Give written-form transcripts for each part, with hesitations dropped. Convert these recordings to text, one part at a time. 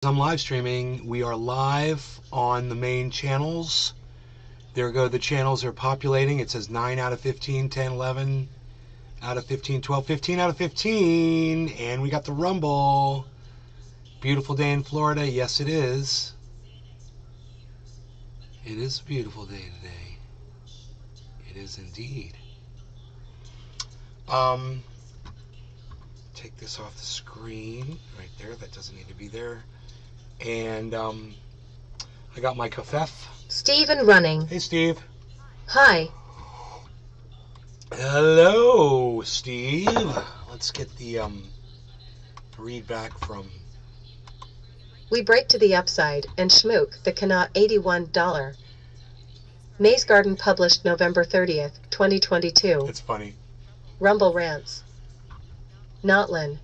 I'm live streaming. We are live on the main channels. There go the channels are populating. It says 9 out of 15, 10, 11 out of 15, 12, 15 out of 15. And we got the Rumble. Beautiful day in Florida. Yes, it is. It is a beautiful day today. It is indeed. Take this off the screen right there. That doesn't need to be there. And I got my kafef. Steven running. Hey, Steve. Hi. Hello, Steve. Let's get the read back from. We break to the upside and Schmooke, the KANAA81. Maze Garden published November 30th, 2022. It's funny. Rumble rants. Notlin.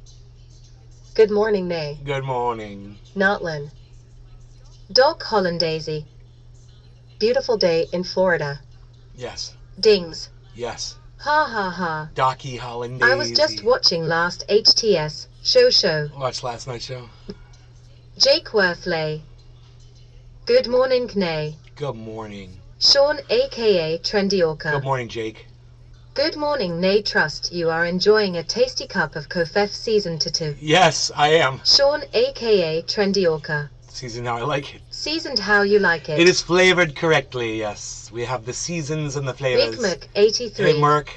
Good morning, Nay. Good morning. Notlin. Dog Hollandaise. Beautiful day in Florida. Yes. Dings. Yes. Ha ha ha. Docky Hollandaise. I was just watching last HTS show. Watched last night's show. Jake Worthley. Good morning, Nay. Good morning. Sean aka Trendiorca. Good morning, Jake. Good morning, Nay. Trust you are enjoying a tasty cup of Kofef seasoned to 2. Yes, I am. Sean aka Trendiorca. Seasoned how I like it. Seasoned how you like it. It is flavored correctly, yes. We have the seasons and the flavors. BigMuck83. Hey, Merc.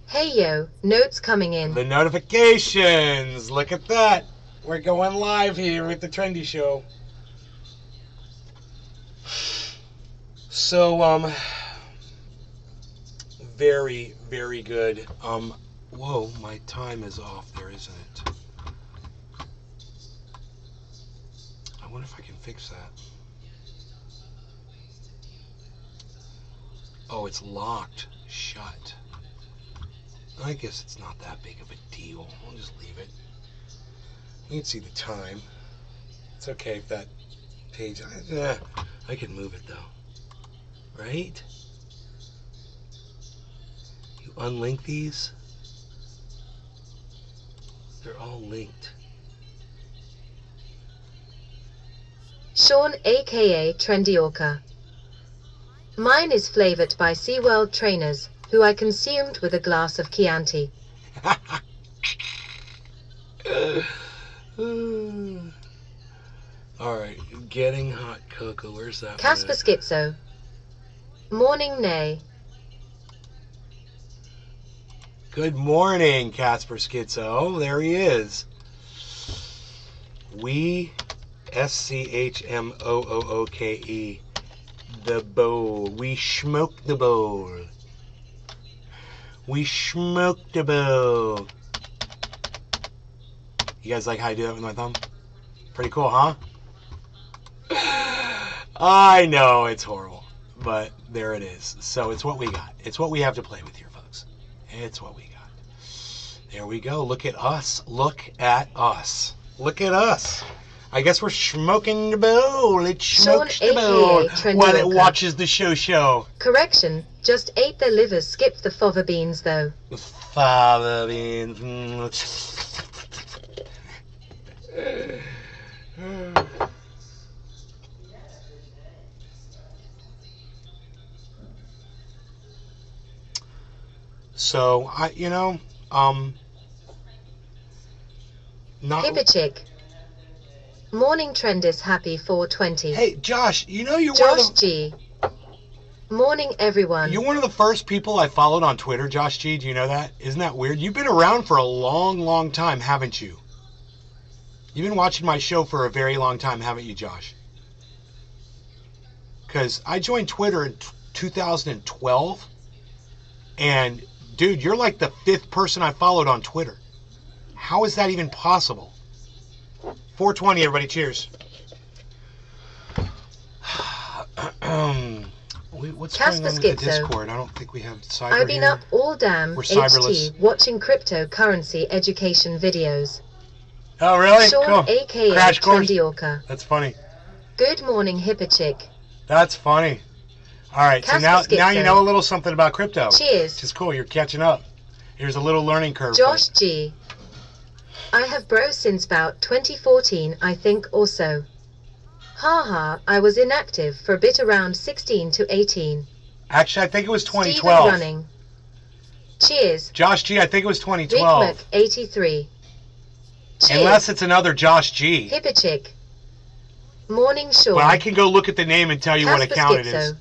Hey yo, notes coming in. The notifications. Look at that. We're going live here with the Trendy Show. So, very, very good. Whoa, my time is off there, isn't it? I wonder if I can fix that. Oh, it's locked shut. I guess it's not that big of a deal. I'll just leave it. You can see the time. It's okay if that page... I can move it, though. Right? You unlink these. They're all linked. Sean aka Trendiorca. Mine is flavored by SeaWorld trainers, who I consumed with a glass of Chianti. Alright, getting hot cocoa. Where's that? Casper Schizo. Morning, Nay. Good morning, Casper Schizo. There he is. We, SCHMOOKE, the bowl. We smoke the bowl. We smoke the bowl. You guys like how I do that with my thumb? Pretty cool, huh? I know it's horrible, but there it is. So it's what we got. It's what we have to play with here, folks. It's what we got. There we go. Look at us. Look at us. Look at us. I guess we're smoking the bowl. It smokes the bowl while it watches the show. Correction. Just ate the liver. Skip the fava beans, though. Fava beans. So, not... Hibberchick. Morning trend is happy 420. Hey, Josh, you're one Josh of the... G. Morning, everyone. You're one of the first people I followed on Twitter, Josh G. Do you know that? Isn't that weird? You've been around for a long, long time, haven't you? You've been watching my show for a very long time, haven't you, Josh? Because I joined Twitter in 2012, and, dude, you're like the 5th person I followed on Twitter. How is that even possible? 420, everybody. Cheers. What's going on with the Discord? I don't think we have cyber I've been here. up all damn We're cyberless. HT watching cryptocurrency education videos. Oh, really? Sean Cool. aka Crash course. Trendiorca. That's funny. Good morning, Hibberchick. That's funny. All right, so now you know a little something about crypto. Cheers. Which is cool. You're catching up. Here's a little learning curve. Josh G. I have bro since about 2014 I think or so. Haha, I was inactive for a bit around 16 to 18. Actually, I think it was Steven 2012. running. Cheers. Josh G, I think it was 2012. Schmooke83. Cheers. Unless it's another Josh G. Hipperchick. Morning Sean. But I can go look at the name and tell you what account it is.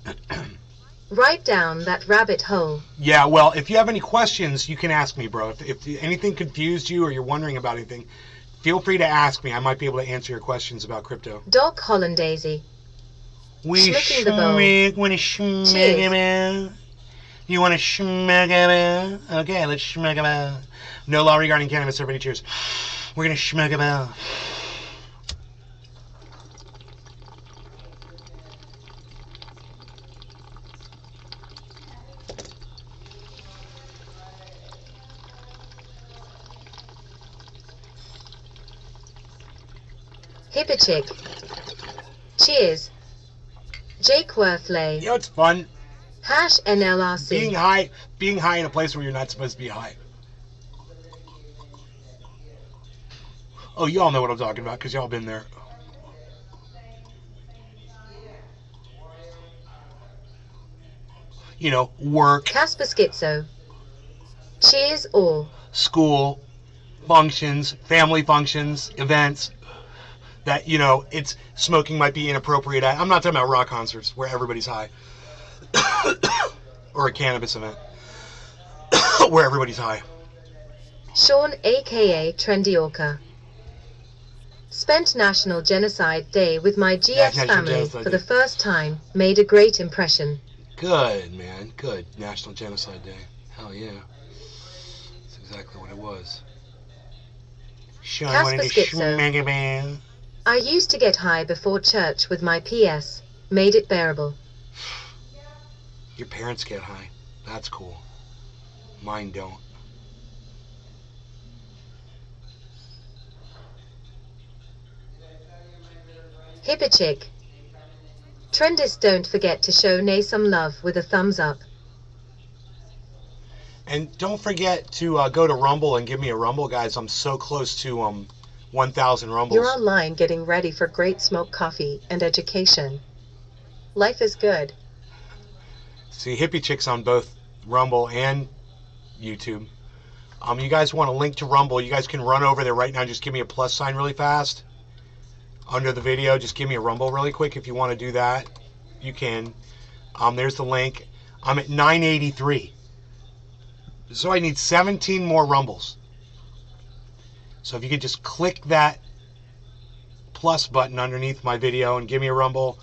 Right down that rabbit hole. Yeah, well, if you have any questions, you can ask me, bro. If anything confused you or you're wondering about anything, feel free to ask me. I might be able to answer your questions about crypto. Doc Hollandaisy. We Schmooking the bowl. want to schmook. You want to schmook? Okay, let's schmook. No law regarding cannabis. Everybody cheers. We're going to schmook. Hipperchick. Cheers. Jake Worthley. You know, it's fun. Hash NLRC. Being high in a place where you're not supposed to be high. Oh, you all know what I'm talking about because y'all been there. You know, work. Casper Schizo. Cheers all. School, functions, family functions, events that, you know, it's smoking might be inappropriate at. I'm not talking about rock concerts where everybody's high. Or a cannabis event where everybody's high. Sean aka Trendy Orca. Spent National Genocide Day with my GF family for the first time. Made a great impression. Good, man. Good. National Genocide Day. Hell yeah. That's exactly what it was. Sean wanted to schmega man. I used to get high before church with my PS. Made it bearable. Your parents get high. That's cool. Mine don't. Hipperchick. Trendists don't forget to show Nay some love with a thumbs up. And don't forget to go to Rumble and give me a Rumble, guys. I'm so close to 1,000 Rumbles. You're online getting ready for great smoke, coffee, and education. Life is good. See, Hippie Chick's on both Rumble and YouTube. You guys want a link to Rumble, you guys can run over there right now. Just give me a plus sign really fast. Under the video, just give me a Rumble really quick if you want to do that. You can. There's the link. I'm at 983. So I need 17 more Rumbles. So if you could just click that plus button underneath my video and give me a Rumble,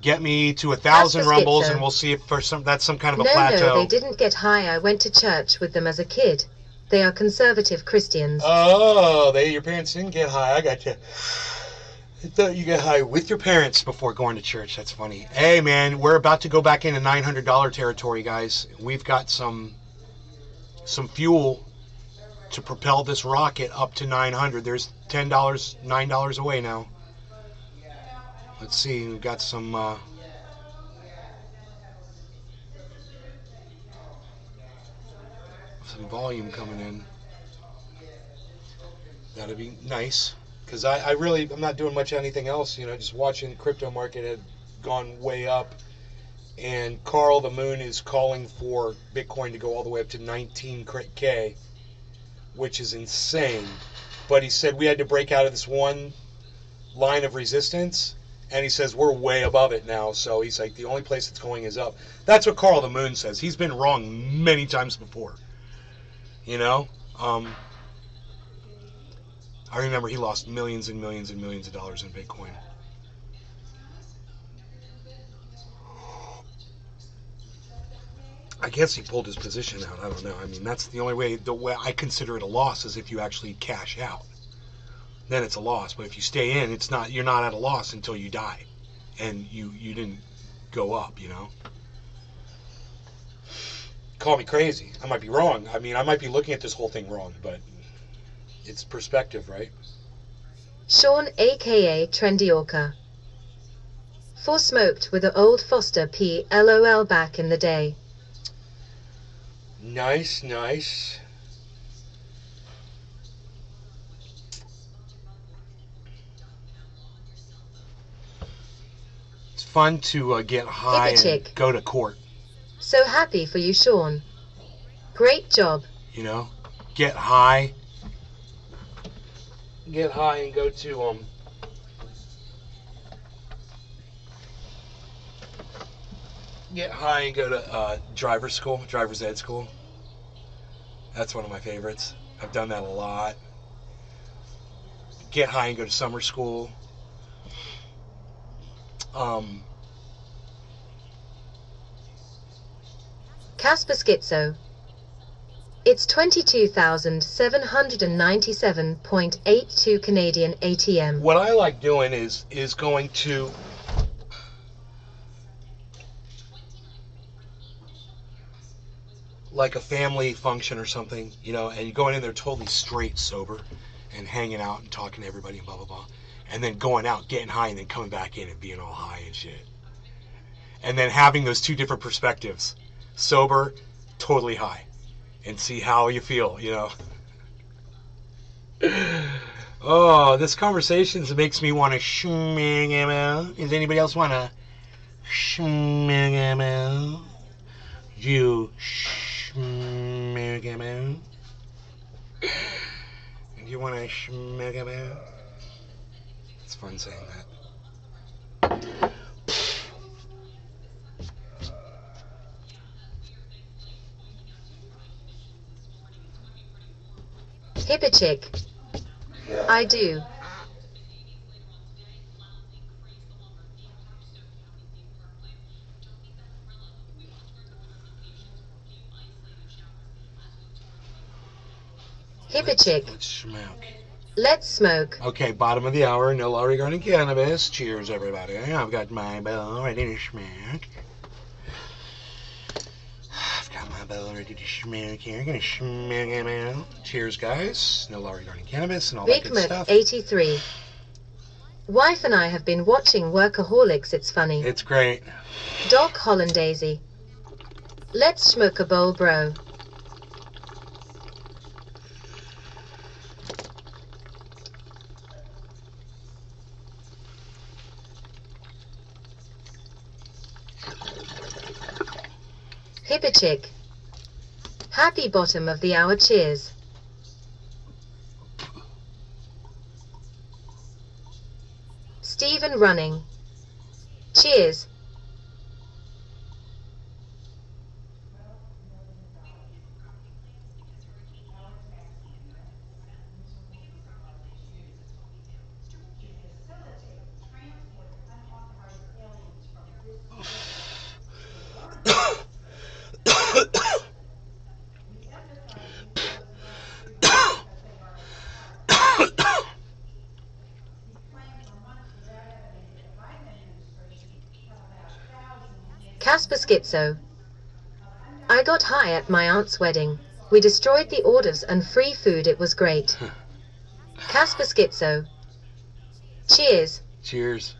get me to 1,000 Rumbles, and we'll see if that's some kind of a plateau. No, they didn't get high. I went to church with them as a kid. They are conservative Christians. Oh, your parents didn't get high. I got you. I thought you got high with your parents before going to church. That's funny. Hey, man, we're about to go back into $900 territory, guys. We've got some fuel to propel this rocket up to 900. There's $10, $9 away now. Let's see. We've got some volume coming in. That'd be nice. Because I'm not doing much anything else, you know, just watching the crypto market had gone way up. And Carl the Moon is calling for Bitcoin to go all the way up to 19K, which is insane. But he said we had to break out of this one line of resistance, and he says we're way above it now. So he's like, the only place it's going is up. That's what Carl the Moon says. He's been wrong many times before. You know? I remember he lost millions and millions and millions of dollars in Bitcoin. I guess he pulled his position out. I don't know. I mean, that's the only way. The way I consider it a loss is if you actually cash out. Then it's a loss. But if you stay in, it's not. You're not at a loss until you die, and you didn't go up. You know. Call me crazy. I might be wrong. I mean, I might be looking at this whole thing wrong, but it's perspective, right? Sean aka Trendy Orca. For smoked with the old Foster P. LOL back in the day. Nice, nice. fun to get high and go to court. So happy for you, Sean. Great job. You know, get high and go to driver's ed school. That's one of my favorites. I've done that a lot. Get high and go to summer school. Casper Schizo. It's 22,797.82 Canadian ATM. What I like doing is going to like a family function or something, you know, and going in there totally straight sober and hanging out and talking to everybody and blah, blah, blah. And then going out, getting high, and then coming back in and being all high and shit. And then having those two different perspectives. Sober, totally high. And see how you feel, you know. Oh, this conversation makes me want to schmookeabooowwl. Does anybody else want to schmookeabooowwl? You schmookeabooowwl? Do you want to schmookeabooowwl? It's fun saying that. Hippichick. I do. Hippichick. Let's smoke. Let's smoke. Okay, bottom of the hour, no law regarding cannabis. Cheers, everybody. I've got my bowl ready to smoke. I've got my bowl ready to smoke here. I'm gonna smoke them out. Cheers, guys. No law regarding cannabis and all that good stuff. 83. Wife and I have been watching Workaholics. It's funny. It's great. Doc Hollandaisy. Let's smoke a bowl, bro. Hippichick. Happy bottom of the hour. Cheers. Stephen running. Cheers. Casper Schizo. I got high at my aunt's wedding. We destroyed the orders and free food. It was great. Casper Schizo. Cheers. Cheers.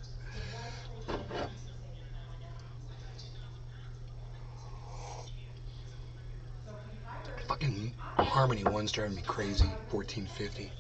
Fucking Harmony 1's driving me crazy. 1450.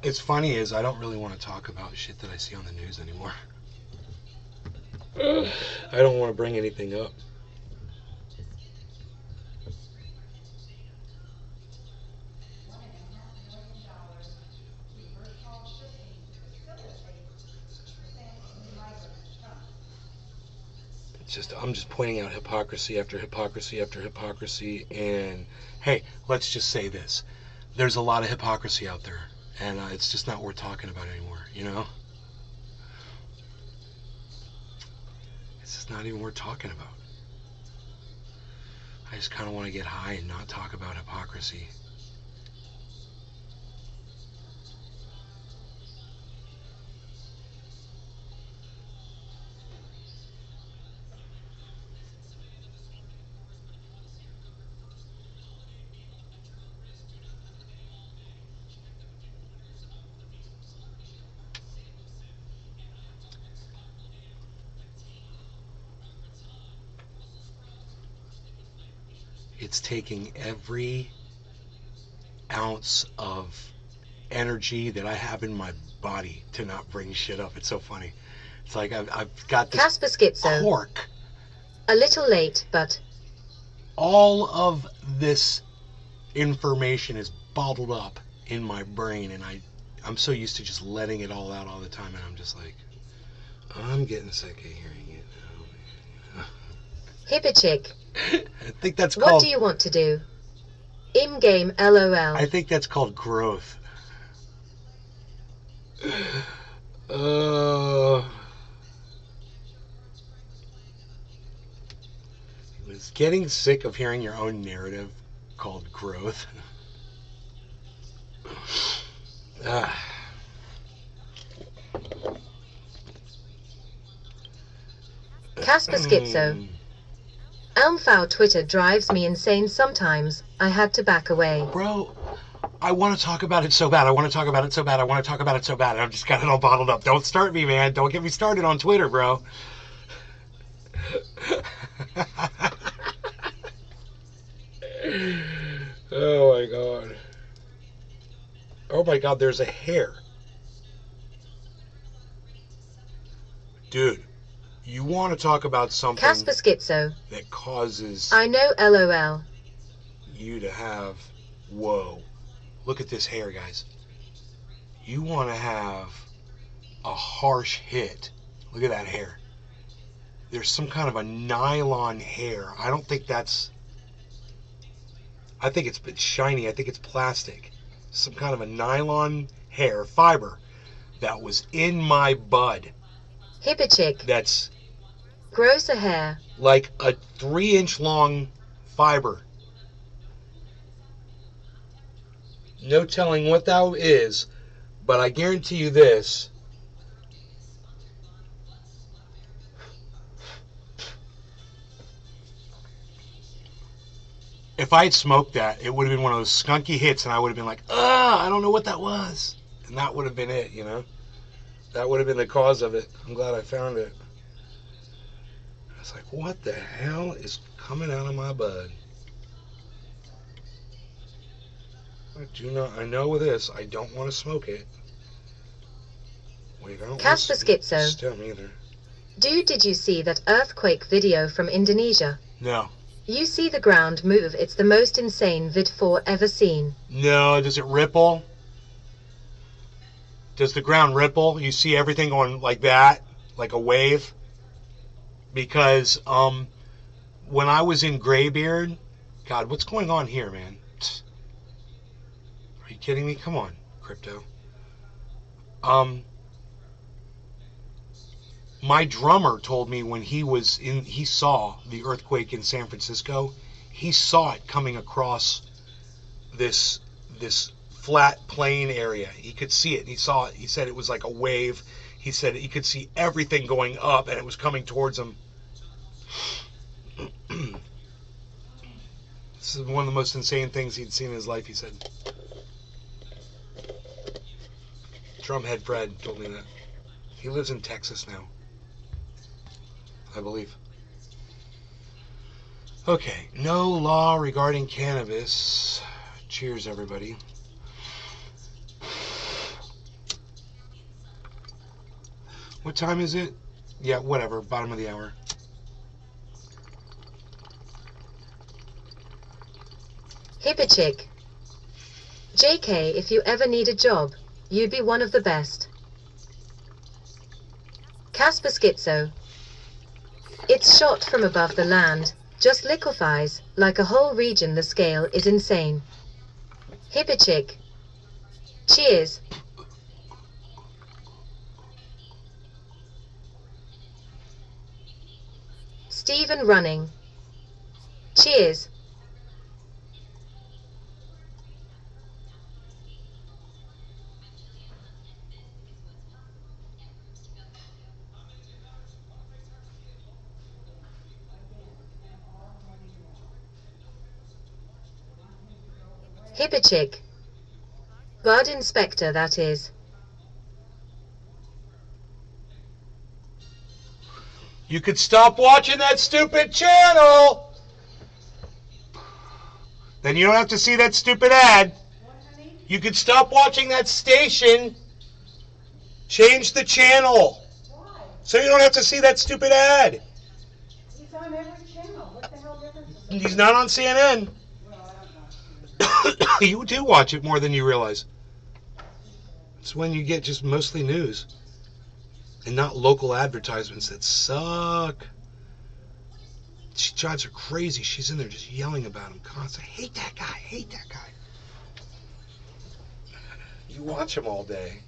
It's funny is I don't really want to talk about shit that I see on the news anymore. I don't want to bring anything up. I'm just pointing out hypocrisy after hypocrisy after hypocrisy, and hey, let's just say this. There's a lot of hypocrisy out there, and it's just not worth talking about anymore, you know? It's not even worth talking about. I just kind of want to get high and not talk about hypocrisy. It's taking every ounce of energy that I have in my body to not bring shit up. It's so funny. It's like I've got this Casper Schizo. cork. A little late, but All of this information is bottled up in my brain, and I'm so used to just letting it all out all the time, and I'm just like, I'm getting sick of hearing it now. Hippichick. I think that's What called. do you want to do? In-game LOL. I think that's called growth. Is getting sick of hearing your own narrative called growth? Casper Schizo. Elmfowl Twitter drives me insane sometimes. I had to back away. Bro, I want to talk about it so bad. I want to talk about it so bad. I want to talk about it so bad. I've just got it all bottled up. Don't start me, man. Don't get me started on Twitter, bro. Oh my god. Oh my god, there's a hair. Dude, you want to talk about something Casper Schizo. that causes I know LOL. you to have, whoa, look at this hair, guys. You want to have a harsh hit. Look at that hair. There's some kind of a nylon hair. I don't think that's, I think it's shiny. I think it's plastic. Some kind of a nylon hair fiber that was in my bud. Hippichick. That's Grosser hair. like a 3-inch long fiber. No telling what that is, but I guarantee you this. If I had smoked that, it would have been one of those skunky hits, and I would have been like, I don't know what that was. And that would have been it, you know? That would have been the cause of it. I'm glad I found it. I was like, what the hell is coming out of my bud? I know this. I don't want to smoke it. Wait, I don't Casper want to Schizo. stem either. Dude, did you see that earthquake video from Indonesia? No. You see the ground move. It's the most insane vid 4 ever seen. No, does it ripple? Does the ground ripple? You see everything going like that? Like a wave? Because when I was in Graybeard, God, what's going on here, man? Are you kidding me? Come on, crypto. My drummer told me when he saw the earthquake in San Francisco, he saw it coming across this flat plain area. He could see it. He saw it. He said it was like a wave. He said he could see everything going up and it was coming towards him. This is one of the most insane things he'd seen in his life, he said. Drumhead Fred told me that. He lives in Texas now, I believe. Okay, no law regarding cannabis. Cheers, everybody. What time is it? Yeah, whatever, bottom of the hour. Hippichick. JK, if you ever need a job, you'd be one of the best. Casper Schizo. It's shot from above the land, just liquefies, like a whole region. The scale is insane. Hippichick. Cheers. Stephen running. Cheers. Hipperchick. Bird inspector, that is. You could stop watching that stupid channel. Then you don't have to see that stupid ad. You could stop watching that station. Change the channel. Why? So you don't have to see that stupid ad. He's on every channel. What the hell difference is it? He's not on CNN. Well, I don't know. You do watch it more than you realize. It's when you get just mostly news and not local advertisements that suck. She drives her crazy. She's in there just yelling about him constantly. Hate that guy. Hate that guy. You watch him all day.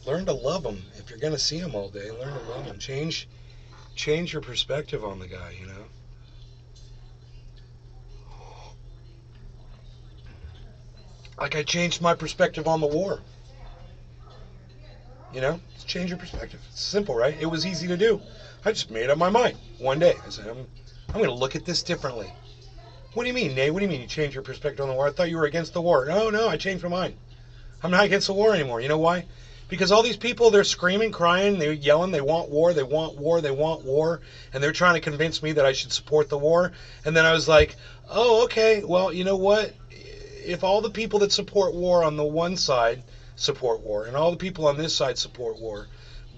Learn to love him. If you're going to see him all day, learn to love him. Change your perspective on the guy, you know? Like I changed my perspective on the war. You know? Change your perspective. It's simple, right? It was easy to do. I just made up my mind one day. I said, I'm going to look at this differently. What do you mean, Nate? What do you mean you changed your perspective on the war? I thought you were against the war. No, I changed my mind. I'm not against the war anymore. You know why? Because all these people, they're screaming, crying, they're yelling, they want war, they want war, they want war, and they're trying to convince me that I should support the war. And then I was like, oh, okay, well, you know what? If all the people that support war on the one side support war, and all the people on this side support war,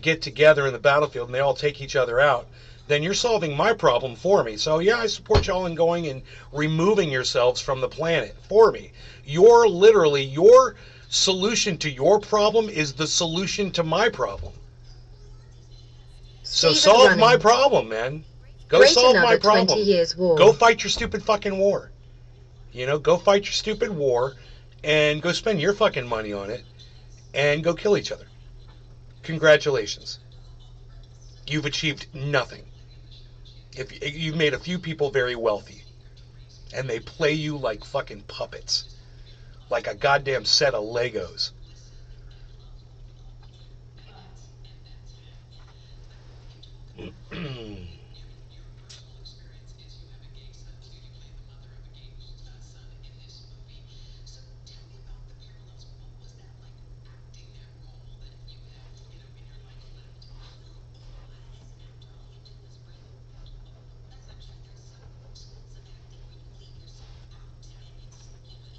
get together in the battlefield and they all take each other out, then you're solving my problem for me. So yeah, I support y'all in going and removing yourselves from the planet for me. You're literally, your solution to your problem is the solution to my problem. So Stephen solve running. my problem, man. Go Great solve my another problem. 20 years war. Go fight your stupid fucking war. You know, go fight your stupid war and go spend your fucking money on it and go kill each other. Congratulations. You've achieved nothing. If you've made a few people very wealthy and they play you like fucking puppets. Like a goddamn set of Legos.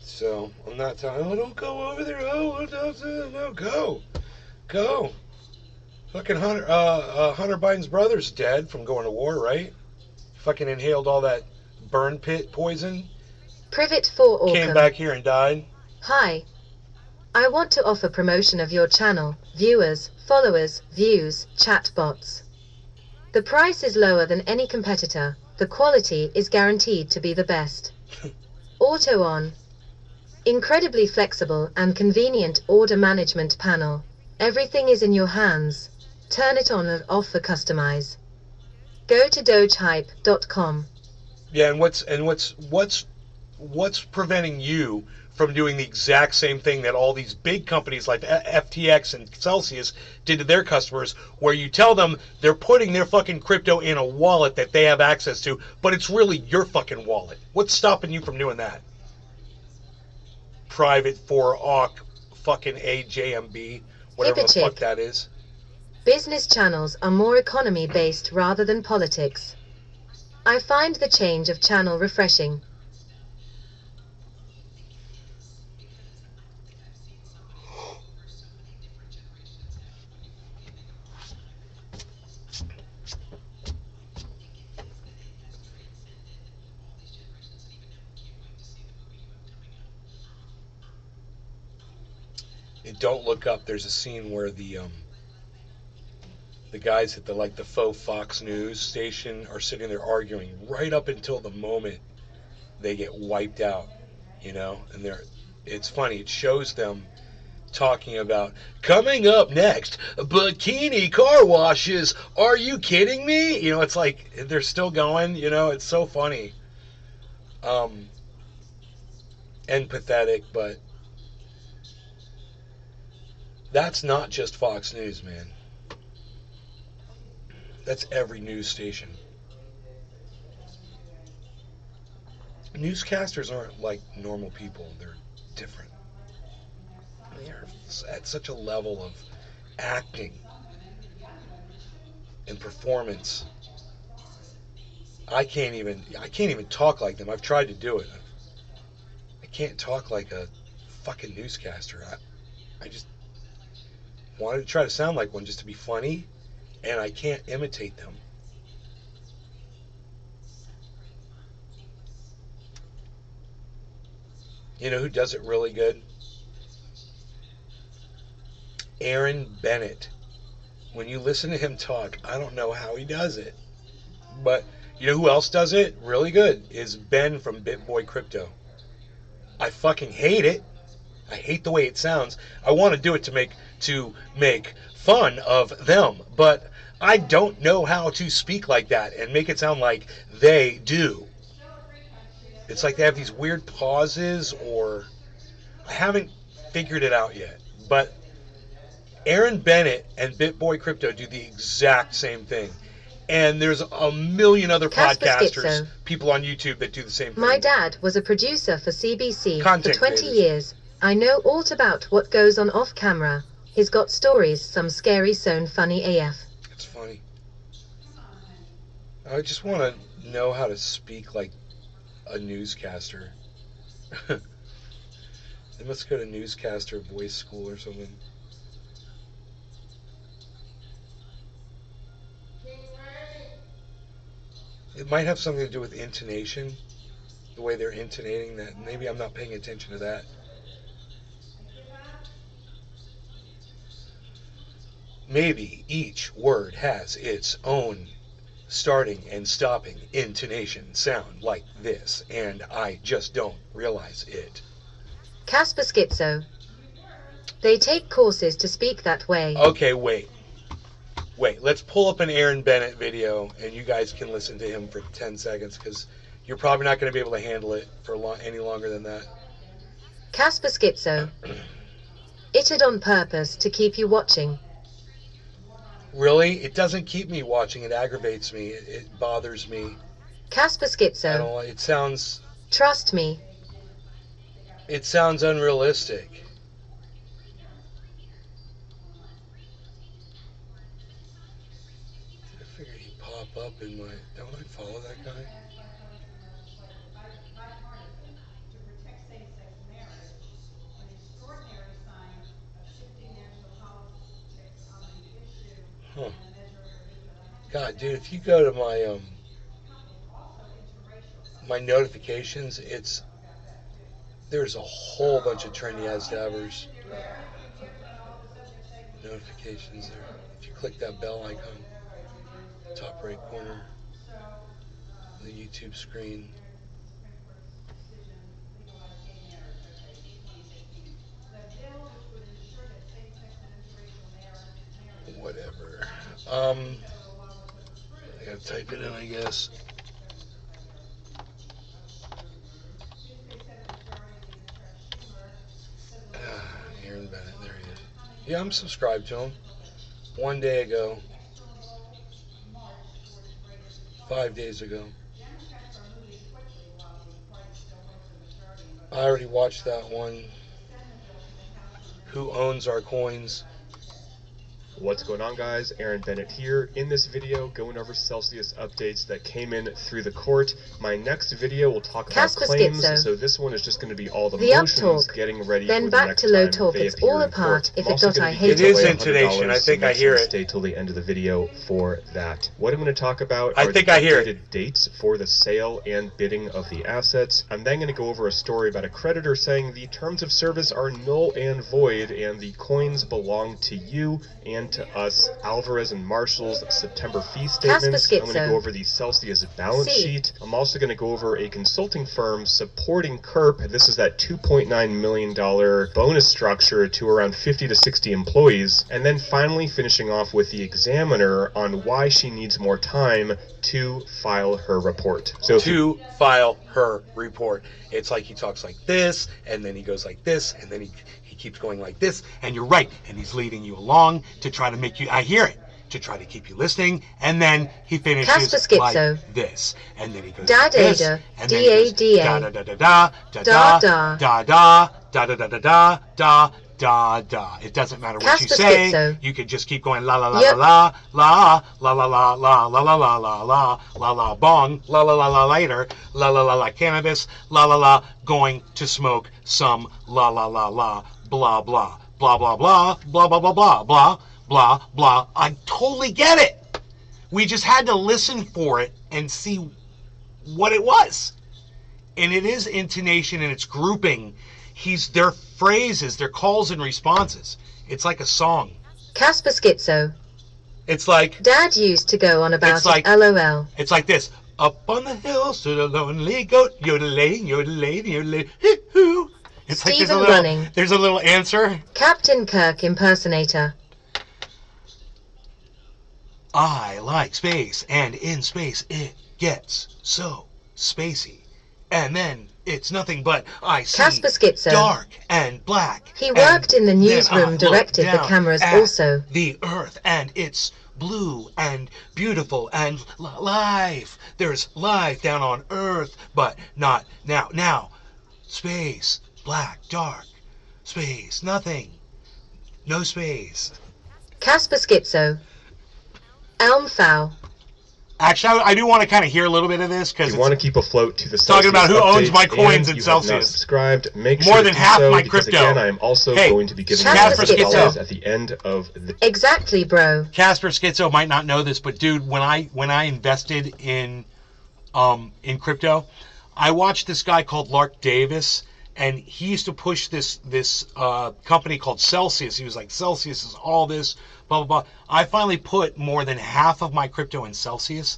So, I'm not telling, oh, don't go over there, oh, no, go. Fucking Hunter Biden's brother's dead from going to war, right? Fucking inhaled all that burn pit poison, Privet for Orcam. came back here and died. Hi. I want to offer promotion of your channel, viewers, followers, views, chatbots. The price is lower than any competitor. The quality is guaranteed to be the best. Auto on. Incredibly flexible and convenient order management panel. Everything is in your hands. Turn it on and off for customize. Go to dogehype.com. Yeah, and what's preventing you from doing the exact same thing that all these big companies like FTX and Celsius did to their customers, where you tell them they're putting their fucking crypto in a wallet that they have access to, but it's really your fucking wallet. What's stopping you from doing that? Private for AUK fucking AJMB, whatever the fuck that is. Business channels are more economy based rather than politics. I find the change of channel refreshing. And Don't Look Up, there's a scene where the guys at the faux Fox News station are sitting there arguing right up until the moment they get wiped out, you know. And it's funny. It shows them talking about, coming up next, bikini car washes. Are you kidding me? You know, it's like they're still going. You know, it's so funny. And pathetic, but that's not just Fox News, man. That's every news station. Newscasters aren't like normal people. They're different. They're at such a level of acting and performance. I can't even talk like them. I've tried to do it. I can't talk like a fucking newscaster. I just wanted to try to sound like one just to be funny, and I can't imitate them. You know who does it really good? Aaron Bennett. When you listen to him talk, I don't know how he does it. But you know who else does it really good? Is Ben from BitBoy Crypto. I fucking hate it. I hate the way it sounds. I want to do it to make fun of them, but I don't know how to speak like that and make it sound like they do. It's like they have these weird pauses, or I haven't figured it out yet. But Aaron Bennett and BitBoy Crypto do the exact same thing. And there's a million other podcasters, people on YouTube that do the same thing. My dad was a producer for CBC Content for 20 creators. years. I know all about what goes on off camera. He's got stories, some scary, some funny AF. It's funny. I just want to know how to speak like a newscaster. They must go to newscaster voice school or something. It might have something to do with intonation, the way they're intonating that. Maybe I'm not paying attention to that. Maybe each word has its own starting and stopping intonation sound like this, and I just don't realize it. Casper Schizo. They take courses to speak that way. Okay, wait, let's pull up an Aaron Bennett video, and you guys can listen to him for 10 seconds, because you're probably not going to be able to handle it for any longer than that. Casper Schizo. Itted on purpose to keep you watching. Really? It doesn't keep me watching. It aggravates me. It bothers me. Casper I Schizo. don't like it. Sounds... Trust me. It sounds unrealistic. I figured he'd pop up in my... Don't I follow that guy? To protect same-sex marriage, an extraordinary sign of shifting national politics on the issue, Huh. and a measure of relief for the God, dude, if you go to my couples, also interracial my notifications, there's a whole bunch of trendy as-dabbers notifications there. If you click that bell icon, top right corner, the YouTube screen. Whatever. I gotta type it in, I guess. Aaron Bennett, there he is. Yeah, I'm subscribed to him. 1 day ago. 5 days ago. I already watched that one. Who owns our coins? What's going on, guys? Aaron Bennett here. In this video, going over Celsius updates that came in through the court. My next video will talk about Casper claims, Schizo. so this one is just going to be all the The up motions talk. getting ready Then for back the next to low time talk. they It's appear all in apart. court. If I'm it also dot, gonna I be hate giving it. away It is intonation. $100, I think so I make hear sure to it. stay till the end of the video for that. What I'm going to talk about I are think the I hear updated dates for the sale and bidding of the assets. I'm then going to go over a story about a creditor saying the terms of service are null and void and the coins belong to you and sent to us Alvarez and Marshall's September fee statements. I'm going to go over the Celsius balance sheet. I'm also going to go over a consulting firm supporting KERP. This is that $2.9 million bonus structure to around 50 to 60 employees. And then finally finishing off with the examiner on why she needs more time to file her report. So to file her report. It's like he talks like this, and then he goes like this, and then he keeps going like this, and you're right, and he's leading you along to try to make you, I hear it, to try to keep you listening, and then he finishes like this, and then he goes like this, and then he goes da da da da da da da da da da da da da da da da da. It doesn't matter what you say. You could just keep going la la la la la la la la la la la la la la la la la bong la la la la later la la la la cannabis la la la going to smoke some la la la la blah blah blah blah blah blah blah blah blah blah blah blah. I totally get it. We just had to listen for it and see what it was. And it is intonation and it's grouping. Their phrases, their calls and responses. It's like a song. Casper Schizo. It's like Dad used to go on about it, LOL. It's like this. Up on the hill stood a lonely goat, yodeling, yodeling, yodeling, hoo-hoo. It's like there's a little answer. Captain Kirk impersonator. I like space, and in space it gets so spacey. And then it's nothing but I see Casper Schizo. Dark and black. He worked in the newsroom, directed the cameras also. The earth, and it's blue and beautiful and life. There's life down on earth, but not now. Now, space, black, dark, space, nothing. No space. Casper Schizo. Elm foul. Actually, I do want to kind of hear a little bit of this because you want to keep afloat to the talking about who owns my coins in Celsius. Not subscribed. Make sure more than half my crypto. Again, I am also going to be giving you $100 at the end of the. Exactly, bro. Casper Schizo might not know this, but dude, when I invested in crypto, I watched this guy called Lark Davis, and he used to push this company called Celsius. He was like, Celsius is all this. Blah, blah, blah. I finally put more than half of my crypto in Celsius,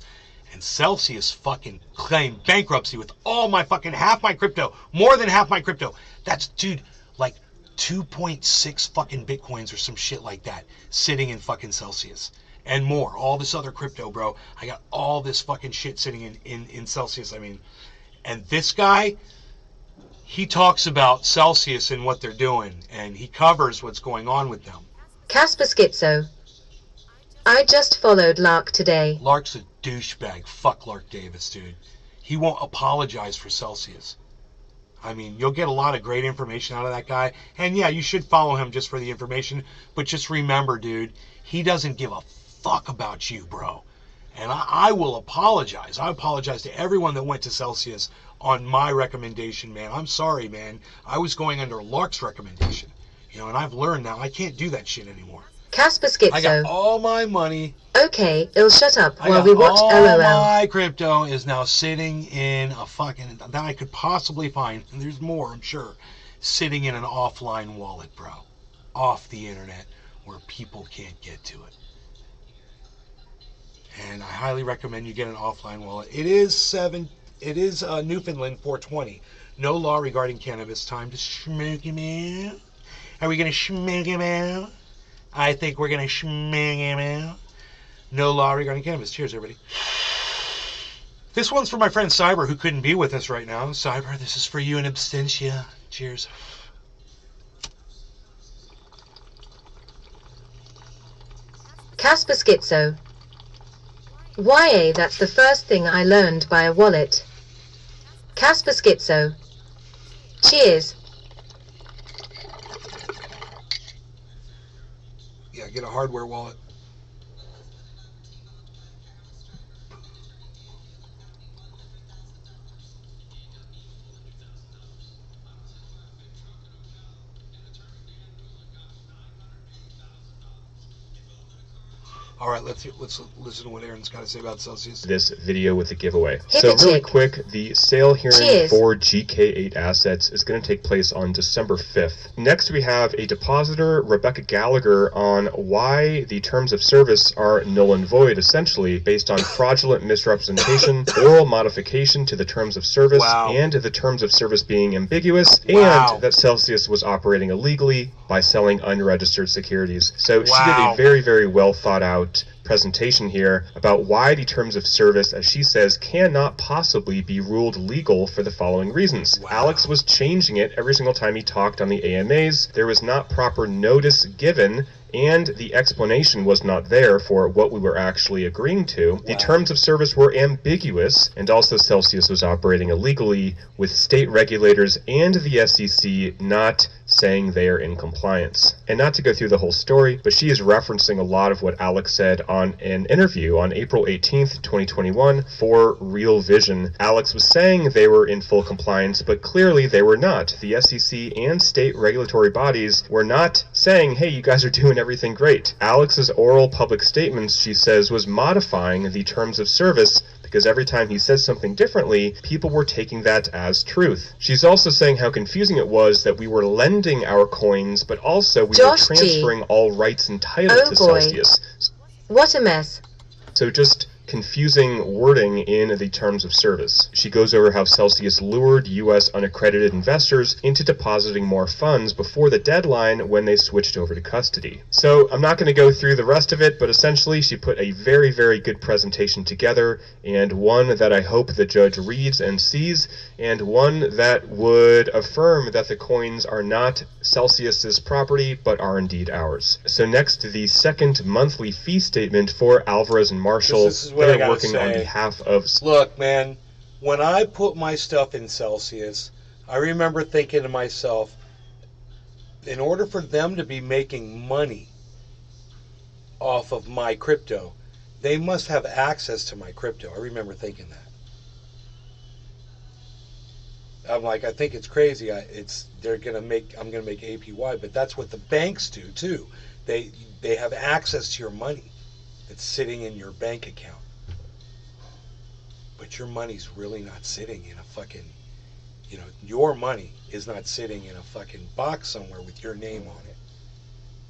and Celsius fucking claimed bankruptcy with all my fucking half my crypto, more than half my crypto. That's, dude, like 2.6 fucking Bitcoins or some shit like that sitting in fucking Celsius and more. All this other crypto, bro. I got all this fucking shit sitting in Celsius. I mean, and this guy, he talks about Celsius and what they're doing, and he covers what's going on with them. Casper Schizo. I just followed Lark today. Lark's a douchebag. Fuck Lark Davis, dude. He won't apologize for Celsius. I mean, you'll get a lot of great information out of that guy. And yeah, you should follow him just for the information. But just remember, dude, he doesn't give a fuck about you, bro. And I will apologize. I apologize to everyone that went to Celsius on my recommendation, man. I'm sorry, man. I was going under Lark's recommendation. You know, and I've learned now I can't do that shit anymore. Casper Schizo. I got all my money. Okay, it'll shut up while we watch LOL. All my crypto is now sitting in a fucking, that I could possibly find, and there's more, I'm sure, sitting in an offline wallet, bro. Off the internet where people can't get to it. And I highly recommend you get an offline wallet. It is Newfoundland 420. No law regarding cannabis. Time to smoke him out. Are we going to schmooke him out? I think we're going to schmooke him out. No law regarding cannabis. Cheers, everybody. This one's for my friend Cyber, who couldn't be with us right now. Cyber, this is for you in absentia. Cheers. Casper Schizo. YA, that's the first thing I learned by a wallet. Casper Schizo. Cheers. Yeah, get a hardware wallet. All right, let's listen to what Aaron's got to say about Celsius. This video with the giveaway. So really quick, the sale hearing for GK8 assets is going to take place on December 5th. Next, we have a depositor, Rebecca Gallagher, on why the terms of service are null and void, essentially based on fraudulent misrepresentation, oral modification to the terms of service, and the terms of service being ambiguous, and that Celsius was operating illegally by selling unregistered securities. So she did a very, very well thought out presentation here about why the terms of service, as she says, cannot possibly be ruled legal for the following reasons. Alex was changing it every single time he talked on the AMAs. There was not proper notice given, and the explanation was not there for what we were actually agreeing to. The terms of service were ambiguous, and also Celsius was operating illegally, with state regulators and the SEC not saying they are in compliance. And not to go through the whole story, but she is referencing a lot of what Alex said on an interview on April 18th, 2021 for Real Vision. Alex was saying they were in full compliance, but clearly they were not. The SEC and state regulatory bodies were not saying, hey, you guys are doing everything great. Alex's oral public statements, she says, was modifying the terms of service because every time he said something differently, people were taking that as truth. She's also saying how confusing it was that we were lending our coins, but also we were transferring all rights and title to Celsius. What a mess. So just confusing wording in the terms of service. She goes over how Celsius lured U.S. unaccredited investors into depositing more funds before the deadline when they switched over to custody. So I'm not going to go through the rest of it, but essentially she put a very, very good presentation together, and one that I hope the judge reads and sees, and one that would affirm that the coins are not Celsius's property, but are indeed ours. So next, the second monthly fee statement for Alvarez and Marshall. They're working on behalf of... Look, man, when I put my stuff in Celsius, I remember thinking to myself, in order for them to be making money off of my crypto, they must have access to my crypto. I remember thinking that. I'm like, I think it's crazy. I'm gonna make APY, but that's what the banks do too. They have access to your money that's sitting in your bank account. But your money's really not sitting in a fucking, your money is not sitting in a fucking box somewhere with your name on it.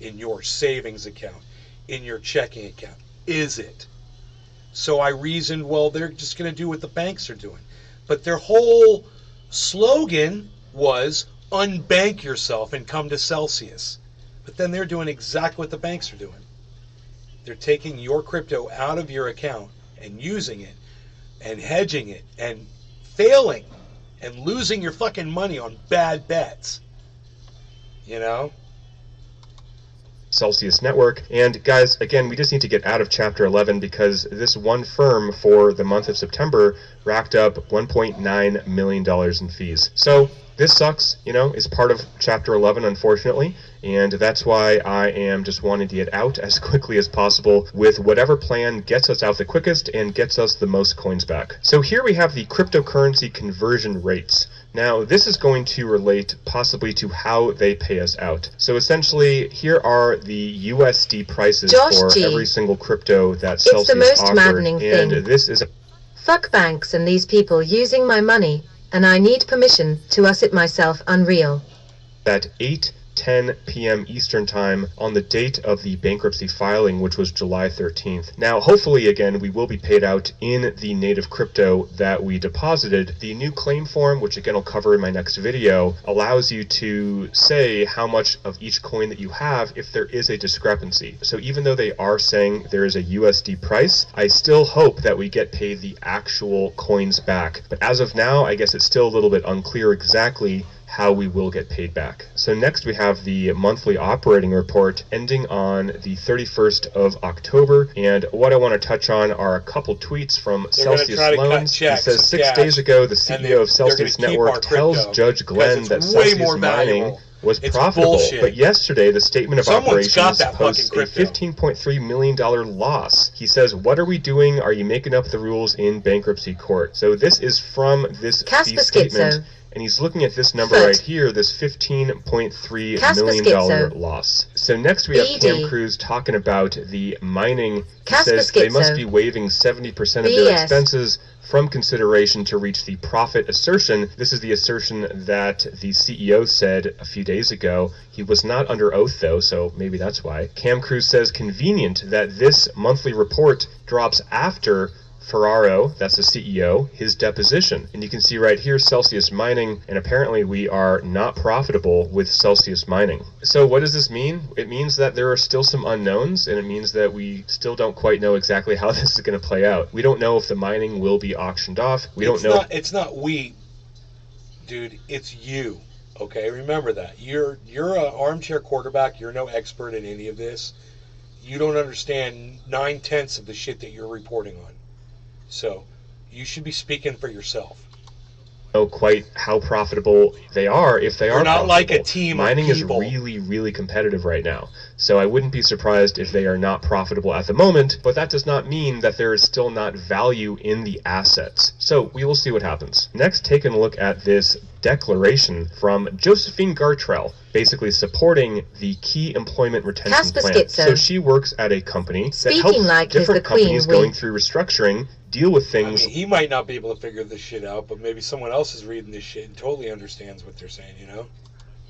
In your savings account, in your checking account. Is it? So I reasoned, well, they're just going to do what the banks are doing. But their whole slogan was, unbank yourself and come to Celsius. But then they're doing exactly what the banks are doing. They're taking your crypto out of your account and using it and hedging it and failing and losing your fucking money on bad bets. Celsius network. And guys, again, we just need to get out of Chapter 11 because this one firm for the month of September racked up $1.9 million in fees. So this sucks, is part of Chapter 11, unfortunately, and that's why I am just wanting to get out as quickly as possible with whatever plan gets us out the quickest and gets us the most coins back. So here we have the cryptocurrency conversion rates. Now, this is going to relate possibly to how they pay us out. So essentially, here are the USD prices for every single crypto that Celsius offered. It's the most maddening thing. This is Fuck banks and these people using my money, and I need permission to us it myself. Unreal. At 8:10 p.m. Eastern Time on the date of the bankruptcy filing, which was July 13th. Now, hopefully, again, we will be paid out in the native crypto that we deposited. The new claim form, which again I'll cover in my next video, allows you to say how much of each coin that you have if there is a discrepancy. So even though they are saying there is a USD price, I still hope that we get paid the actual coins back. But as of now, I guess it's still a little bit unclear exactly how we will get paid back. So next we have the monthly operating report ending on the 31st of October, and what I want to touch on are a couple tweets from Celsius Loans. He says 6 days ago the CEO of Celsius Network tells Judge Glenn that Celsius mining was profitable, but yesterday the statement of operations posts a $15.3 million loss. He says, what are we doing? Are you making up the rules in bankruptcy court? So this is from this fee statement. and he's looking at this number right here, this $15.3 million loss. So next we have Cam Cruz talking about the mining. He says they must be waiving 70% of their expenses from consideration to reach the profit assertion. This is the assertion that the CEO said a few days ago. He was not under oath though, so maybe that's why. Cam Cruz says convenient that this monthly report drops after Ferraro, that's the CEO, his deposition. And you can see right here Celsius Mining, and apparently we are not profitable with Celsius Mining. So what does this mean? It means that there are still some unknowns, and it means that we still don't quite know exactly how this is going to play out. We don't know if the mining will be auctioned off. We don't know. It's not we, dude. It's you. Okay, remember that. You're an armchair quarterback. You're no expert in any of this. You don't understand 9/10 of the shit that you're reporting on. So, you should be speaking for yourself. Know quite how profitable they are if they are not profitable. Like a team Mining of people. is really, really competitive right now. So I wouldn't be surprised if they are not profitable at the moment, but that does not mean that there is still not value in the assets. So we will see what happens. Next, taking a look at this declaration from Josephine Gartrell, basically supporting the key employment retention plan. So she works at a company that helps different companies going through restructuring deal with things. I mean, he might not be able to figure this shit out, but maybe someone else is reading this shit and totally understands what they're saying, you know?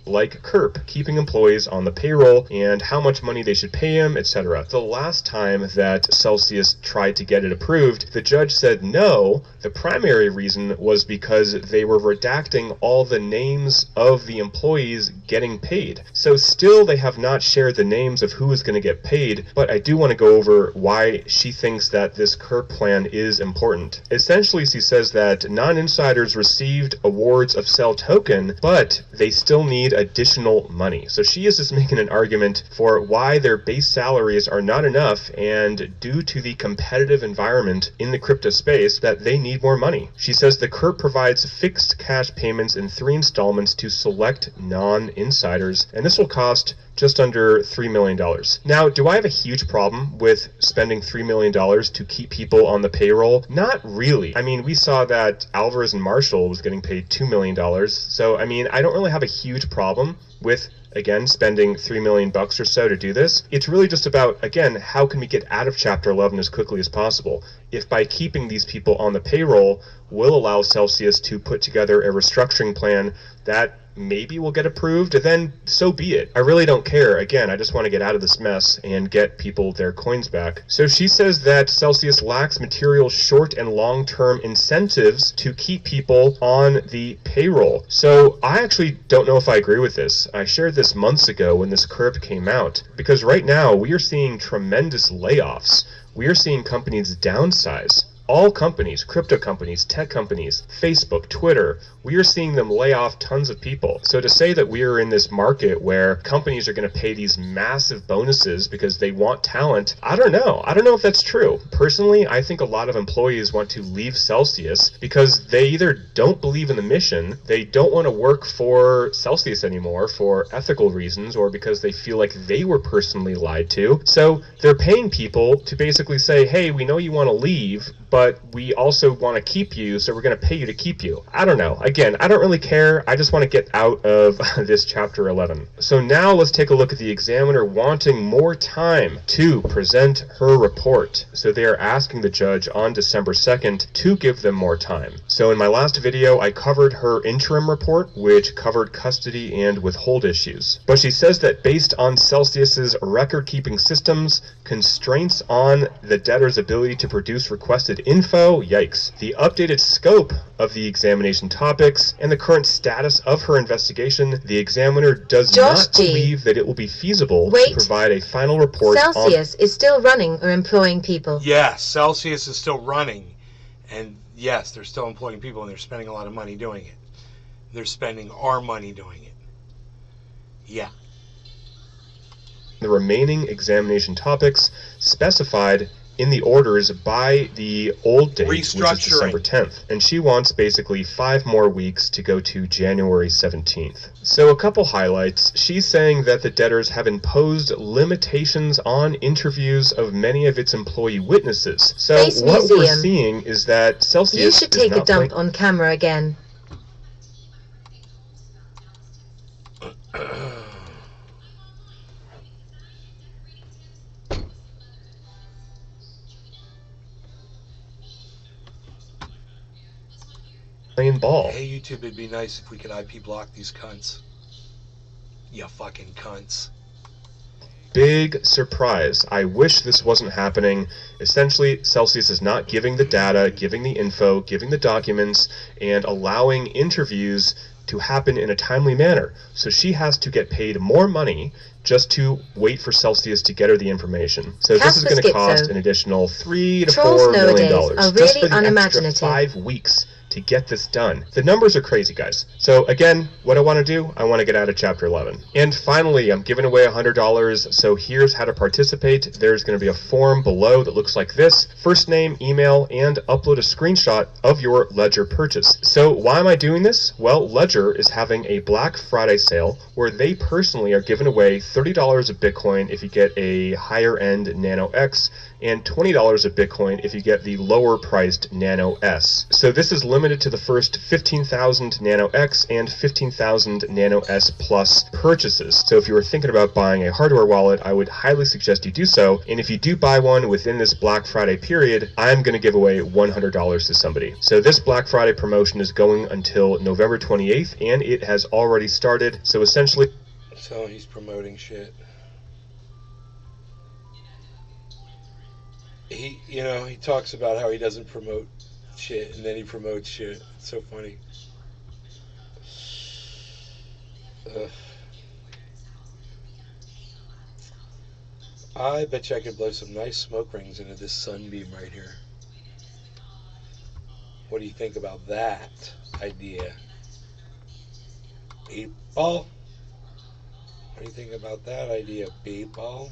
Like KERP, keeping employees on the payroll and how much money they should pay them, etc. The last time that Celsius tried to get it approved, the judge said no. The primary reason was because they were redacting all the names of the employees getting paid. So still they have not shared the names of who is going to get paid, but I do want to go over why she thinks that this KERP plan is important. Essentially, she says that non-insiders received awards of sell token, but they still need additional money. So she is just making an argument for why their base salaries are not enough, and due to the competitive environment in the crypto space, that they need more money. She says the KERP provides fixed cash payments in 3 installments to select non-insiders, and this will cost just under $3 million. Now, do I have a huge problem with spending $3 million to keep people on the payroll? Not really. I mean, we saw that Alvarez and Marshall was getting paid $2 million. So, I mean, I don't really have a huge problem with, again, spending $3 million or so to do this. It's really just about, again, how can we get out of Chapter 11 as quickly as possible? If by keeping these people on the payroll will allow Celsius to put together a restructuring plan that maybe will get approved, then so be it. I really don't care. Again, I just want to get out of this mess and get people their coins back. So she says that Celsius lacks material short and long-term incentives to keep people on the payroll. So I actually don't know if I agree with this. I shared this months ago when this KERP came out, because right now we are seeing tremendous layoffs. We are seeing companies downsize. All companies, crypto companies, tech companies, Facebook, Twitter, we are seeing them lay off tons of people. So to say that we are in this market where companies are going to pay these massive bonuses because they want talent, I don't know. I don't know if that's true. Personally, I think a lot of employees want to leave Celsius because they either don't believe in the mission, they don't want to work for Celsius anymore for ethical reasons, or because they feel like they were personally lied to. So they're paying people to basically say, hey, we know you want to leave, but we also want to keep you, so we're going to pay you to keep you. I don't know. Again, I don't really care. I just want to get out of this Chapter 11. So now let's take a look at the examiner wanting more time to present her report. So they are asking the judge on December 2nd to give them more time. So in my last video, I covered her interim report, which covered custody and withhold issues. But she says that based on Celsius's record-keeping systems, constraints on the debtor's ability to produce requested info, yikes, the updated scope of the examination topics, and the current status of her investigation, the examiner does not believe that it will be feasible to provide a final report. Celsius is still running or employing people. Yes, Celsius is still running, and yes, they're still employing people, and they're spending a lot of money doing it. They're spending our money doing it. Yeah. The remaining examination topics specified in the orders by the old date, which is December 10th. And she wants basically 5 more weeks to go to January 17th. So a couple highlights. She's saying that the debtors have imposed limitations on interviews of many of its employee witnesses. So what we're seeing is that Celsius You should take a dump on camera again. playing ball. Hey YouTube, it'd be nice if we could IP block these cunts. You fucking cunts. Big surprise. I wish this wasn't happening. Essentially, Celsius is not giving the data, giving the info, giving the documents, and allowing interviews to happen in a timely manner. So she has to get paid more money just to wait for Celsius to get her the information. So this is going to cost an additional $3 to $4 million just for the extra 5 weeks to get this done. The numbers are crazy, guys. So again, what I want to do, I want to get out of Chapter 11. And finally, I'm giving away $100, so here's how to participate. There's going to be a form below that looks like this. First name, email, and upload a screenshot of your Ledger purchase. So why am I doing this? Well, Ledger is having a Black Friday sale where they personally are giving away $30 of Bitcoin if you get a higher end Nano X, and $20 of Bitcoin if you get the lower priced Nano S. So this is limited to the first 15,000 Nano X and 15,000 Nano S Plus purchases. So if you were thinking about buying a hardware wallet, I would highly suggest you do so. And if you do buy one within this Black Friday period, I'm going to give away $100 to somebody. So this Black Friday promotion is going until November 28th, and it has already started. So essentially... So he's promoting shit. He talks about how he doesn't promote shit, and then he promotes shit. It's so funny. I bet you I could blow some nice smoke rings into this sunbeam right here. What do you think about that idea? 8-ball? What do you think about that idea, 8-ball?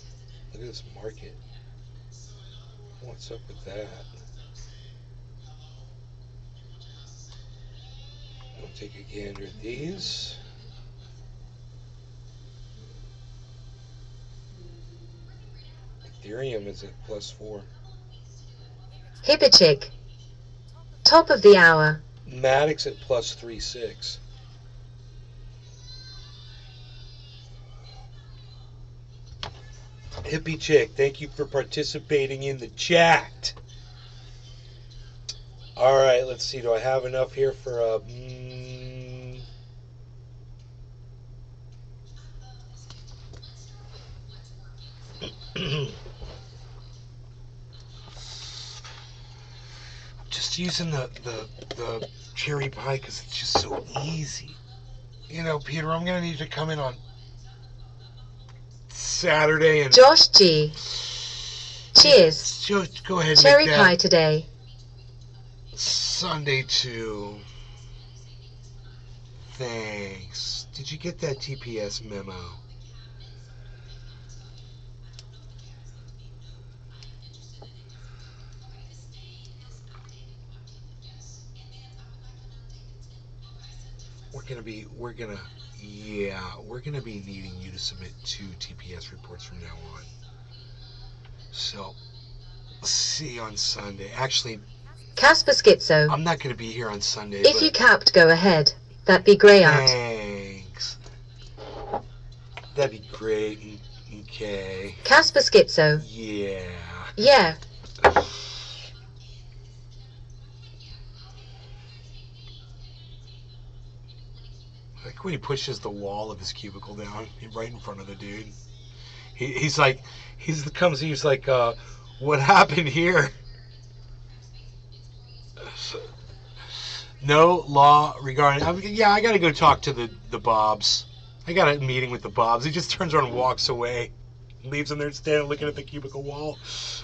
Look at this market. What's up with that? We'll take a gander at these. Ethereum is at +4. Hippichick. Top of the hour. Matic's at +3.6. Hippie Chick, thank you for participating in the chat. All right, let's see. Do I have enough here for a... just using the cherry pie because it's just so easy. Peter, I'm going to need to come in on Saturday and... Josh G. Cheers. Go ahead and cherry make that pie today. Sunday too. Thanks. Did you get that TPS memo? We're gonna be needing you to submit 2 TPS reports from now on. So, see you on Sunday. Actually, Casper Schizo. I'm not gonna be here on Sunday. If you capped, go ahead. That'd be great. Thanks. That'd be great. Okay. Casper Schizo. Yeah. Yeah. Like when he pushes the wall of his cubicle down right in front of the dude. He's like, what happened here? No law regarding... I gotta go talk to the Bobs. I got a meeting with the Bobs. He just turns around and walks away. Leaves him there standing looking at the cubicle wall.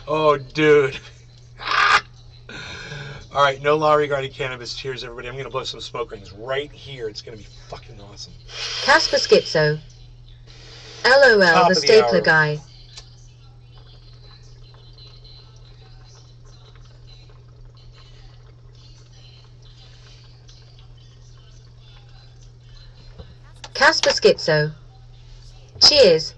Oh, dude. Alright, no law regarding cannabis. Cheers, everybody. I'm gonna blow some smoke rings right here. It's gonna be fucking awesome. Casper Schizo. LOL, Top the of stapler hour. guy. Casper Schizo. Cheers.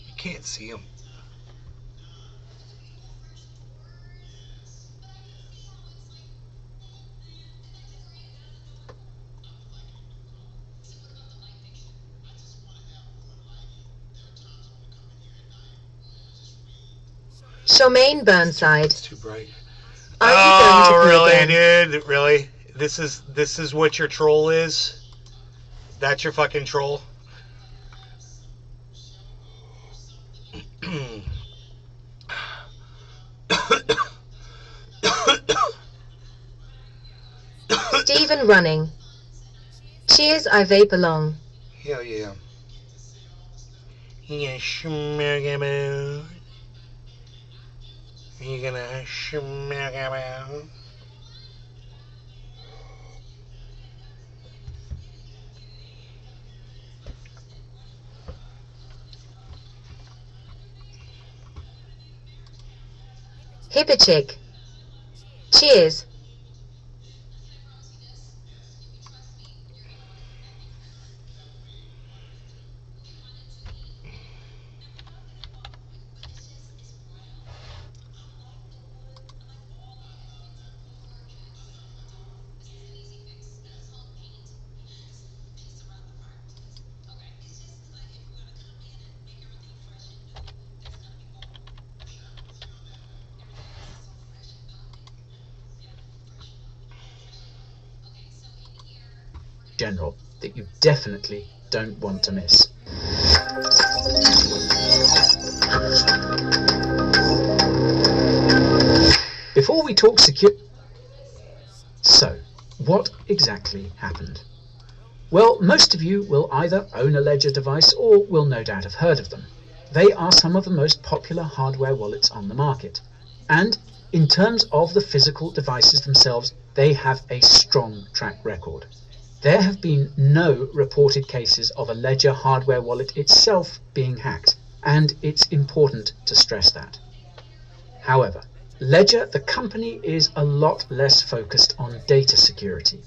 You can't see him. Charmaine Burnside. It's too bright. Are you going to pee really, again? dude? Really? This is what your troll is? That's your fucking troll? Stephen running. Cheers, I vape along. Hell yeah. You gonna schmookaboo? You gonna schmookaboo? Hipperchick. Cheers. General that you definitely don't want to miss. Before we talk So, what exactly happened? Well, most of you will either own a Ledger device or will no doubt have heard of them. They are some of the most popular hardware wallets on the market. And in terms of the physical devices themselves, they have a strong track record. There have been no reported cases of a Ledger hardware wallet itself being hacked, and it's important to stress that. However, Ledger, the company, is a lot less focused on data security.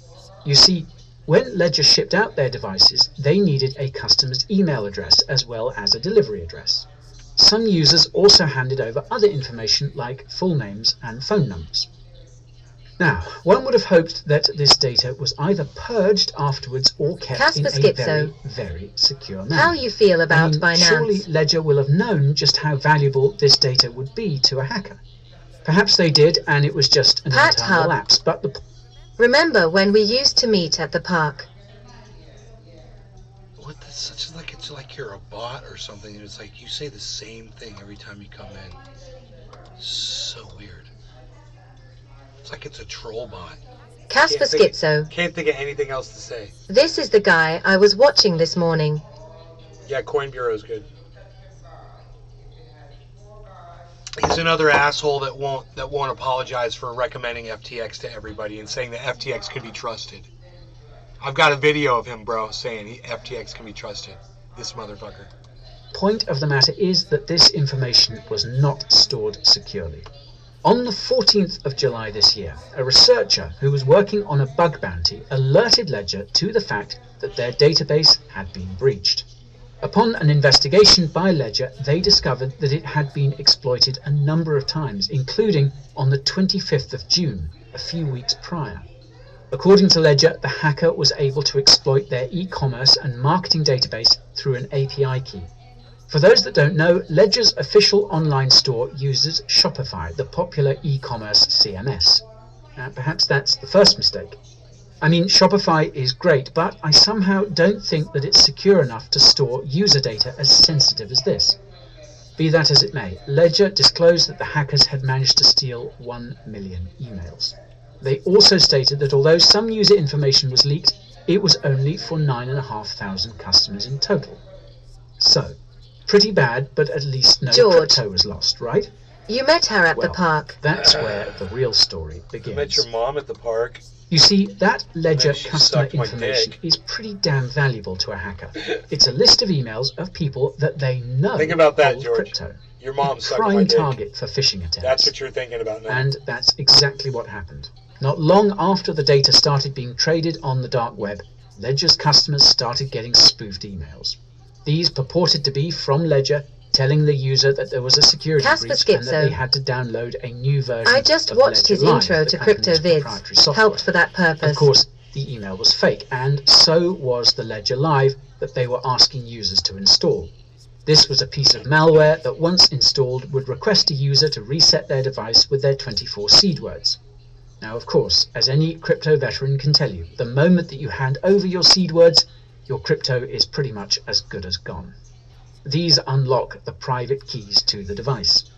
You see, when Ledger shipped out their devices, they needed a customer's email address as well as a delivery address. Some users also handed over other information like full names and phone numbers. Now, one would have hoped that this data was either purged afterwards or kept in a very, very secure manner. How you feel about Binance? Surely Ledger will have known just how valuable this data would be to a hacker. Perhaps they did, and it was just an internal lapse, but remember when we used to meet at the park? What? That's such like it's like you're a bot or something. And it's like you say the same thing every time you come in. So weird. It's like it's a troll bot. Casper Schizo. Can't think of anything else to say. This is the guy I was watching this morning. Yeah, Coin Bureau's good. He's another asshole that won't apologize for recommending FTX to everybody and saying that FTX can be trusted. I've got a video of him, bro, saying FTX can be trusted. This motherfucker. Point of the matter is that this information was not stored securely. On the 14th of July this year, a researcher who was working on a bug bounty alerted Ledger to the fact that their database had been breached. Upon an investigation by Ledger, they discovered that it had been exploited a number of times, including on the 25th of June, a few weeks prior. According to Ledger, the hacker was able to exploit their e-commerce and marketing database through an API key. For those that don't know, Ledger's official online store uses Shopify, the popular e-commerce CMS. Perhaps that's the first mistake. I mean, Shopify is great, but I somehow don't think that it's secure enough to store user data as sensitive as this. Be that as it may, Ledger disclosed that the hackers had managed to steal 1 million emails. They also stated that although some user information was leaked, it was only for 9,500 customers in total. So, pretty bad, but at least no crypto was lost, right? You met her at the park. That's where the real story begins. I met your mom at the park. You see, that Ledger customer information is pretty damn valuable to a hacker. It's a list of emails of people that they know Think about that, hold George. Crypto. Your mom sucked my prime dick. target for phishing attempts. That's what you're thinking about now. And that's exactly what happened. Not long after the data started being traded on the dark web, Ledger's customers started getting spoofed emails. These purported to be from Ledger, telling the user that there was a security breach and that they had to download a new version. I just watched his intro to Crypto Vids. Helped for that purpose. Of course, the email was fake, and so was the Ledger Live that they were asking users to install. This was a piece of malware that once installed would request a user to reset their device with their 24 seed words. Now, of course, as any crypto veteran can tell you, the moment that you hand over your seed words, your crypto is pretty much as good as gone. These unlock the private keys to the device.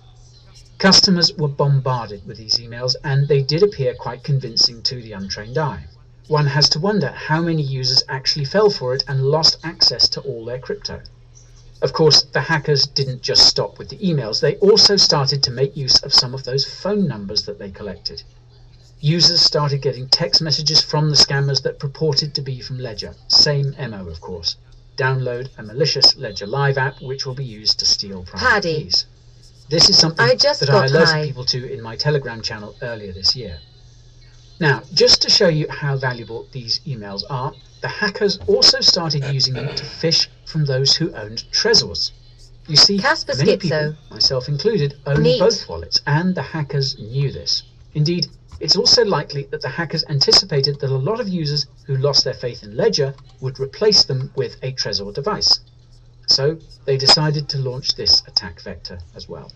Customers were bombarded with these emails, and they did appear quite convincing to the untrained eye. One has to wonder how many users actually fell for it and lost access to all their crypto. Of course, the hackers didn't just stop with the emails, they also started to make use of some of those phone numbers that they collected. Users started getting text messages from the scammers that purported to be from Ledger. Same MO, of course. Download a malicious Ledger Live app which will be used to steal private keys. This is something that I alerted people to in my Telegram channel earlier this year. Now, just to show you how valuable these emails are, the hackers also started using them to phish from those who owned Trezors. You see, many people, myself included, own both wallets, and the hackers knew this. Indeed, it's also likely that the hackers anticipated that a lot of users who lost their faith in Ledger would replace them with a Trezor device. So they decided to launch this attack vector as well.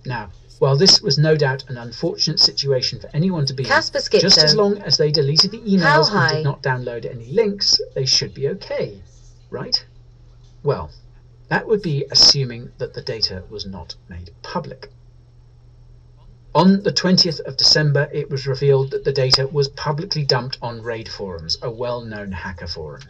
Now, while this was no doubt an unfortunate situation for anyone to be in, just as long as they deleted the emails and did not download any links, they should be okay, right? Well, that would be assuming that the data was not made public. On the 20th of December, it was revealed that the data was publicly dumped on Raid Forums, a well-known hacker forum.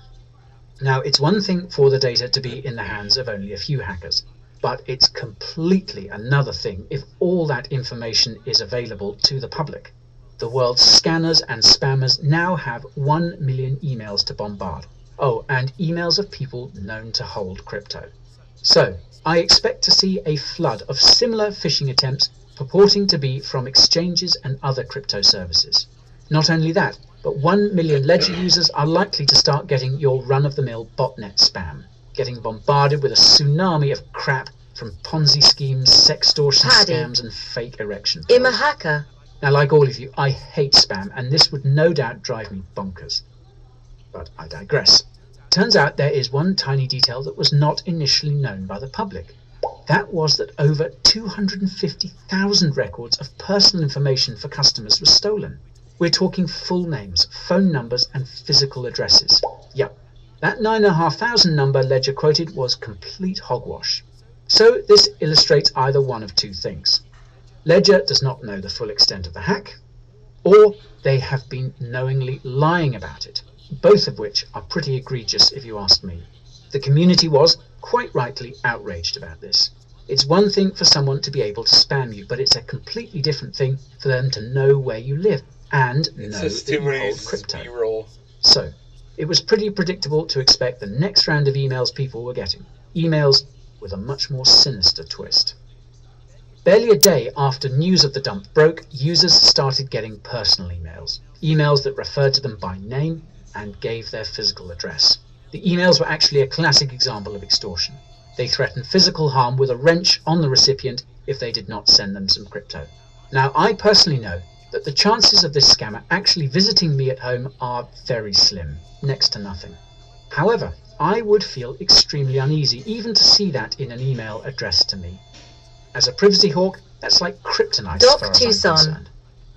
Now, it's one thing for the data to be in the hands of only a few hackers, but it's completely another thing if all that information is available to the public. The world's scanners and spammers now have 1 million emails to bombard. Oh, and emails of people known to hold crypto. So, I expect to see a flood of similar phishing attempts purporting to be from exchanges and other crypto services. Not only that, but 1 million Ledger users are likely to start getting your run-of-the-mill botnet spam, getting bombarded with a tsunami of crap from Ponzi schemes, sextortion scams, and fake erection. I'm a hacker. Now, like all of you, I hate spam, and this would no doubt drive me bonkers. But I digress. Turns out there is one tiny detail that was not initially known by the public. That was that over 250,000 records of personal information for customers were stolen. We're talking full names, phone numbers, and physical addresses. Yep, that 9,500 number Ledger quoted was complete hogwash. So this illustrates either one of two things. Ledger does not know the full extent of the hack, or they have been knowingly lying about it, both of which are pretty egregious if you ask me. The community was, quite rightly, outraged about this. It's one thing for someone to be able to spam you, but it's a completely different thing for them to know where you live and know that you hold crypto. So, it was pretty predictable to expect the next round of emails people were getting. Emails with a much more sinister twist. Barely a day after news of the dump broke, users started getting personal emails. Emails that referred to them by name and gave their physical address. The emails were actually a classic example of extortion. They threatened physical harm with a wrench on the recipient if they did not send them some crypto. Now, I personally know that the chances of this scammer actually visiting me at home are very slim, next to nothing. However, I would feel extremely uneasy even to see that in an email addressed to me. As a privacy hawk, that's like kryptonite as far as I'm concerned.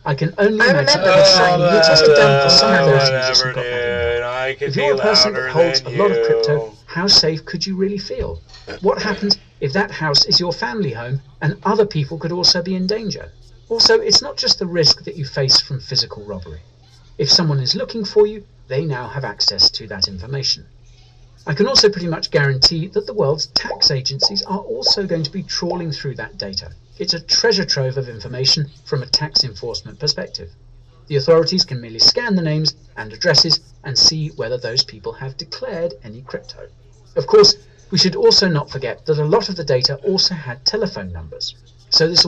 I can only imagine the shame you must have done for some of those users who got that email. If you're a person that holds a lot of crypto, how safe could you really feel? What happens if that house is your family home and other people could also be in danger? Also, it's not just the risk that you face from physical robbery. If someone is looking for you, they now have access to that information. I can also pretty much guarantee that the world's tax agencies are also going to be trawling through that data. It's a treasure trove of information from a tax enforcement perspective. The authorities can merely scan the names and addresses and see whether those people have declared any crypto. Of course, we should also not forget that a lot of the data also had telephone numbers. So this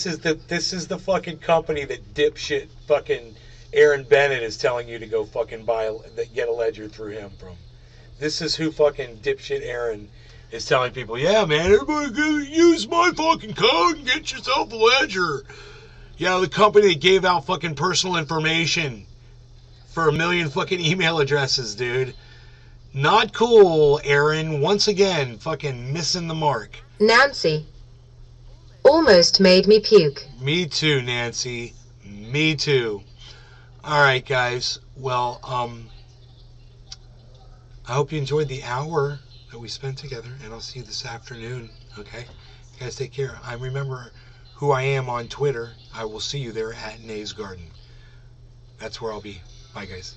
is the fucking company that dipshit fucking Aaron Bennett is telling you to go fucking get a ledger through him from. This is who fucking dipshit Aaron is telling people, yeah, man, everybody go use my fucking code and get yourself a ledger. Yeah, the company that gave out fucking personal information for 1 million fucking email addresses, dude. Not cool, Aaron. Once again, fucking missing the mark. Nancy. Almost made me puke. Me too, Nancy. Me too. Alright, guys. Well, I hope you enjoyed the hour that we spent together, and I'll see you this afternoon, okay? You guys take care. I remember who I am on Twitter. I will see you there at Nay's Garden. That's where I'll be. Bye, guys.